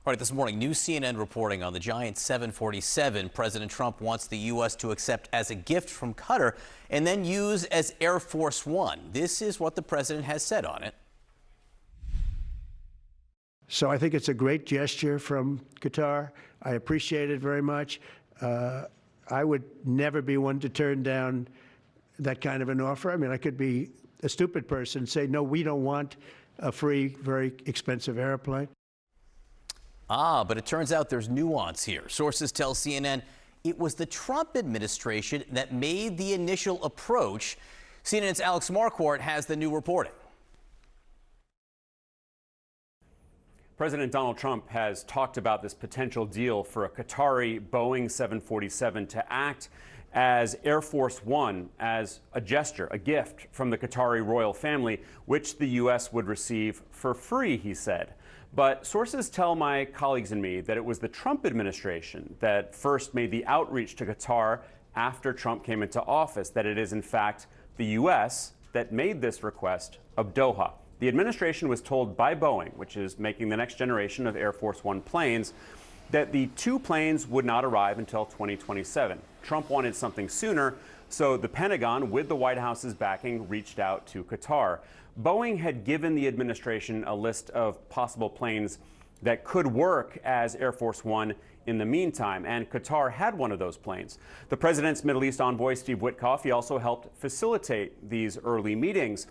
All right, this morning, new CNN reporting on the giant 747 President Trump wants the U.S. to accept as a gift from Qatar and then use as Air Force One. This is what the president has said on it. So I think it's a great gesture from Qatar. I appreciate it very much. I would never be one to turn down that kind of an offer. I mean, I could be a stupid person and say, no, we don't want a free, very expensive airplane. But it turns out there's nuance here. Sources tell CNN it was the Trump administration that made the initial approach. CNN's Alex Marquardt has the new reporting. President Donald Trump has talked about this potential deal for a Qatari Boeing 747 to act as Air Force One, as a gesture, a gift from the Qatari royal family, which the U.S. would receive for free, he said. But sources tell my colleagues and me that it was the Trump administration that first made the outreach to Qatar after Trump came into office, that it is in fact the U.S. that made this request of Doha. The administration was told by Boeing, which is making the next generation of Air Force One planes, that the two planes would not arrive until 2027. Trump wanted something sooner, so the Pentagon, with the White House's backing, reached out to Qatar. Boeing had given the administration a list of possible planes that could work as Air Force One in the meantime, and Qatar had one of those planes. The president's Middle East envoy, Steve Witkoff, he also helped facilitate these early meetings.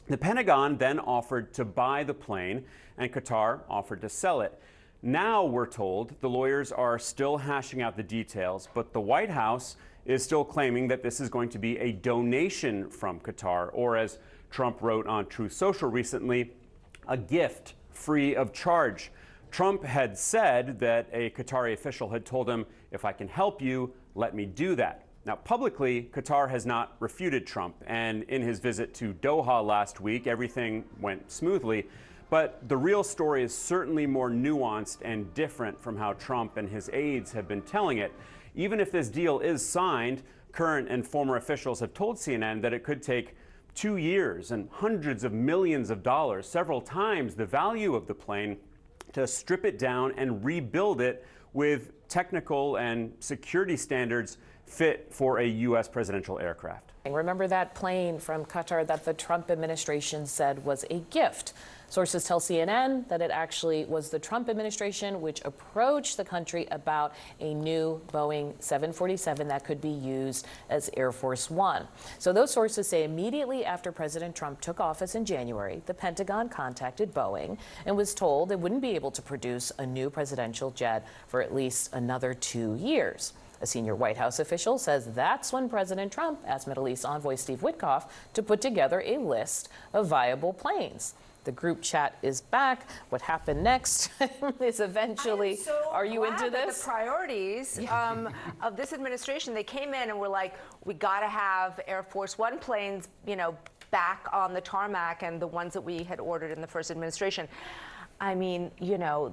The Pentagon then offered to buy the plane, and Qatar offered to sell it. Now, we're told, the lawyers are still hashing out the details, but the White House is still claiming that this is going to be a donation from Qatar, or as Trump wrote on Truth Social recently, a gift free of charge. Trump had said that a Qatari official had told him, if I can help you, let me do that. Now, publicly, Qatar has not refuted Trump, and in his visit to Doha last week, everything went smoothly. But the real story is certainly more nuanced and different from how Trump and his aides have been telling it. Even if this deal is signed, current and former officials have told CNN that it could take 2 years and hundreds of millions of dollars, several times the value of the plane, to strip it down and rebuild it with technical and security standards fit for a U.S. presidential aircraft. Remember that plane from Qatar that the Trump administration said was a gift? Sources tell CNN that it actually was the Trump administration which approached the country about a new Boeing 747 that could be used as Air Force One. So those sources say immediately after President Trump took office in January, the Pentagon contacted Boeing and was told they wouldn't be able to produce a new presidential jet for at least another 2 years. A senior White House official says that's when President Trump asked Middle East envoy Steve Witkoff to put together a list of viable planes. The group chat is back. What happened next is eventually. Are you into this? The priorities of this administration, they came in and were like, we got to have Air Force One planes, back on the tarmac, and the ones that we had ordered in the first administration. I mean,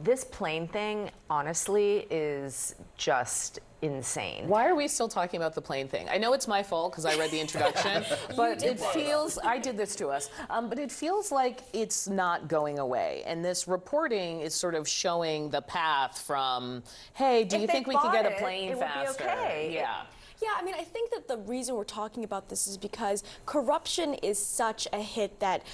this plane thing, honestly, is just insane. Why are we still talking about the plane thing? I know it's my fault because I read the introduction, but it feels, I did this to us, but it feels like it's not going away. And this reporting is sort of showing the path from, hey, do you think we could get a plane faster? It would be okay. Yeah. Yeah, I mean, I think that the reason we're talking about this is because corruption is such a hit that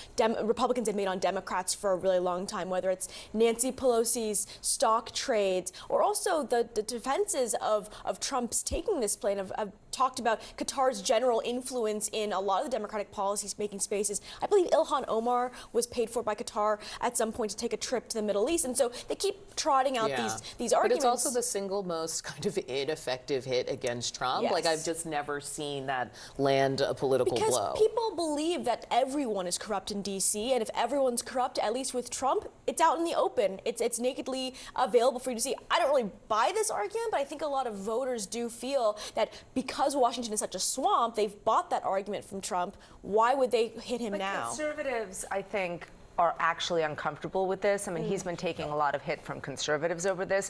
Republicans have made on Democrats for a really long time, whether it's Nancy Pelosi's stock trades or also the defenses of Trump's taking this plane. I've talked about Qatar's general influence in a lot of the Democratic policies making spaces. I believe Ilhan Omar was paid for by Qatar at some point to take a trip to the Middle East. And so they keep trotting out these arguments. But it's also the single most kind of ineffective hit against Trump. Yes. Like, I've just never seen that land a political blow. Because people believe that everyone is corrupt in D.C., and if everyone's corrupt, at least with Trump, it's out in the open. It's nakedly available for you to see. I don't really buy this argument, but I think a lot of voters do feel that because Washington is such a swamp, they've bought that argument from Trump. Why would they hit him now? Conservatives, I think, are actually uncomfortable with this. I mean, he's been taking a lot of hit from conservatives over this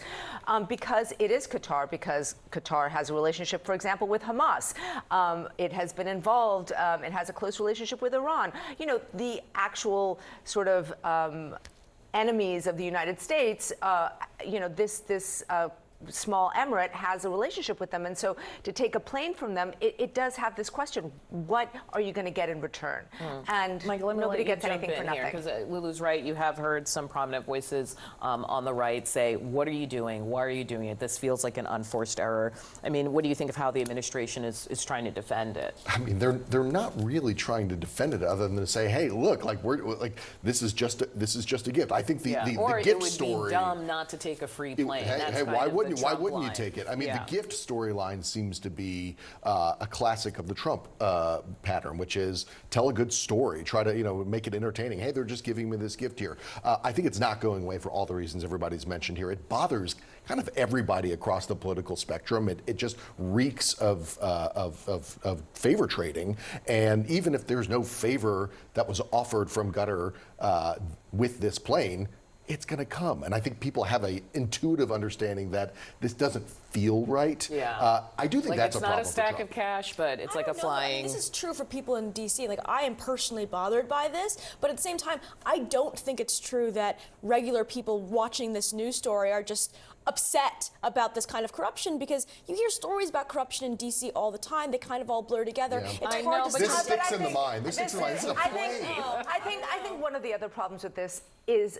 because it is Qatar, because Qatar has a relationship, for example, with Hamas. It has been involved, it has a close relationship with Iran. The actual sort of enemies of the United States, this small emirate has a relationship with them. And so to take a plane from them, it does have this question, what are you going to get in return? And Michael, I'm nobody gonna let gets you jump anything for in here, nothing. because Lulu's right. You have heard some prominent voices on the right say, what are you doing? Why are you doing it? This feels like an unforced error. I mean, what do you think of how the administration is trying to defend it? I mean, they're not really trying to defend it other than to say, hey, look, this is just a gift. I think the Or gift it would story. be dumb not to take a free plane. That's kind why of the wouldn't you? Why Trump wouldn't you line. take it? I mean, Yeah. the gift storyline seems to be a classic of the Trump pattern, which is tell a good story, try to make it entertaining. Hey, they're just giving me this gift here. I think it's not going away for all the reasons everybody's mentioned here. It bothers kind of everybody across the political spectrum. It just reeks of favor trading. And even if there's no favor that was offered from Qatar with this plane, it's going to come. And I think people have an intuitive understanding that this doesn't feel right. Yeah. I do think Like, that's it's a not problem a stack for Trump. of cash, but it's like a I don't know. I mean, flying. this is true for people in D.C. Like, I am personally bothered by this, but at the same time, I don't think it's true that regular people watching this news story are just upset about this kind of corruption, because you hear stories about corruption in D.C. all the time. They kind of all blur together. Yeah. It's I hard know, to but This tell. sticks in the mind. This sticks in the mind. This is a I plane. think one of the other problems with this is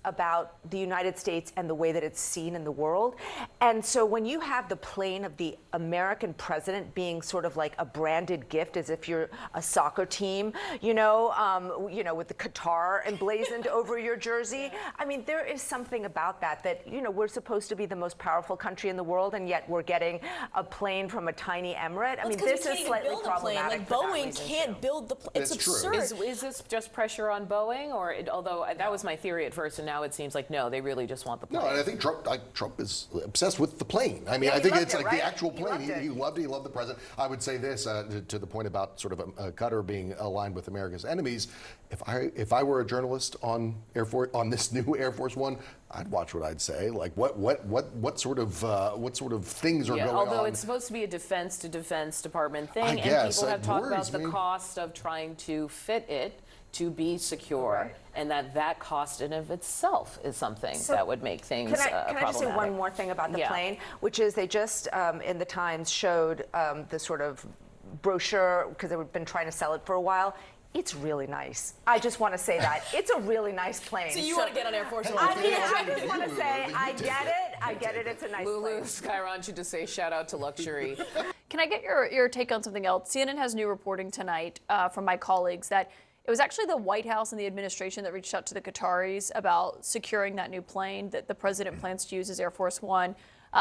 about the United States and the way that it's seen in the world. And so when you have the plane of the American president being sort of like a branded gift, as if you're a soccer team, with the Qatar emblazoned over your jersey. I mean, there is something about that we're supposed to be the most powerful country in the world, and yet we're getting a plane from a tiny emirate. I mean, this is slightly problematic. Like, for that Boeing reason, can't too. build the plane. It's That's true. absurd. Is this just pressure on Boeing, or although that was my theory at first, and now it seems like no, they really just want the plane. No, and I think Trump is obsessed with the plane. I mean, Yeah, I he think loved it's it, like right? the actual He plane. loved it. He loved it. He loved the president. I would say this to the point about sort of Qatar being aligned with America's enemies. If I were a journalist on this new Air Force One, I'd watch what I'd say. Like what sort of things are going on. Although it's supposed to be a defense to Defense Department thing, I and guess, people have it talked about worries the me. cost of trying to fit it to be secure, Right. and that cost in of itself is something So that would make things Can I just say one problematic. more thing about the Yeah. plane, which is they just in the Times showed the sort of brochure, because they've been trying to sell it for a while. It's really nice. I just want to say that. It's a really nice plane. So you want to get on Air Force One? I mean, I just want to say, I get it, it's a nice Lulu plane. Skyron should just say shout out to luxury. Can I get your take on something else? CNN has new reporting tonight from my colleagues that it was actually the White House and the administration that reached out to the Qataris about securing that new plane that the president plans to use as Air Force One.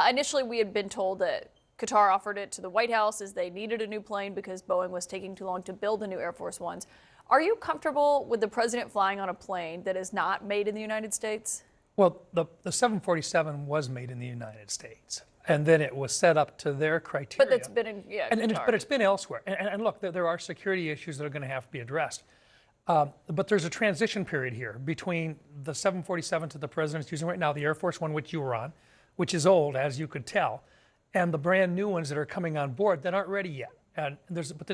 Initially, we had been told that Qatar offered it to the White House as they needed a new plane because Boeing was taking too long to build the new Air Force Ones. Are you comfortable with the president flying on a plane that is not made in the United States? Well, the 747 was made in the United States, and then it was set up to their criteria. But that's been in Qatar. But it's been elsewhere. And look, there are security issues that are going to have to be addressed. But there's a transition period here between the 747 that the president's using right now, the Air Force One, which you were on, which is old, as you could tell, and the brand new ones that are coming on board that aren't ready yet.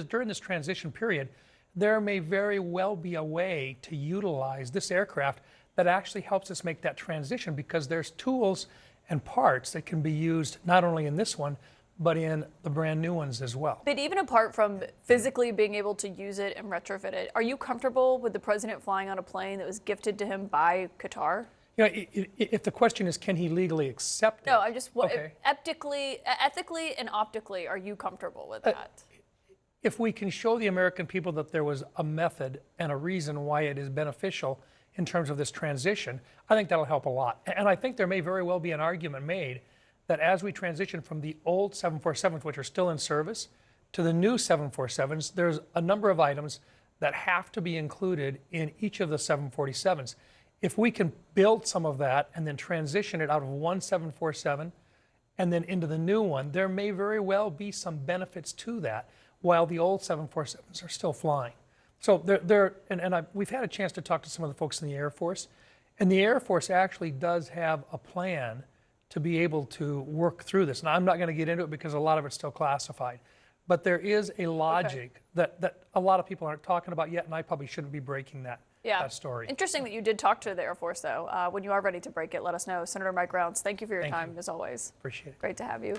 During this transition period, there may very well be a way to utilize this aircraft that actually helps us make that transition, because there's tools and parts that can be used not only in this one, but in the brand new ones as well. But even apart from physically being able to use it and retrofit it, are you comfortable with the president flying on a plane that was gifted to him by Qatar? You know, if the question is, can he legally accept it? No, I'm just Okay. ethically and optically, are you comfortable with that? If we can show the American people that there was a method and a reason why it is beneficial in terms of this transition, I think that'll help a lot. And I think there may very well be an argument made that as we transition from the old 747s, which are still in service, to the new 747s, there's a number of items that have to be included in each of the 747s. If we can build some of that and then transition it out of one 747 and then into the new one, there may very well be some benefits to that while the old 747s are still flying. So we've had a chance to talk to some of the folks in the Air Force, and the Air Force actually does have a plan to be able to work through this. Now, I'm not going to get into it because a lot of it's still classified, but there is a logic that a lot of people aren't talking about yet, and I probably shouldn't be breaking that that story. Interesting that you did talk to the Air Force, though. When you are ready to break it, let us know. Senator Mike Rounds, thank you for your Thank time, you. as always. Appreciate it. Great to have you.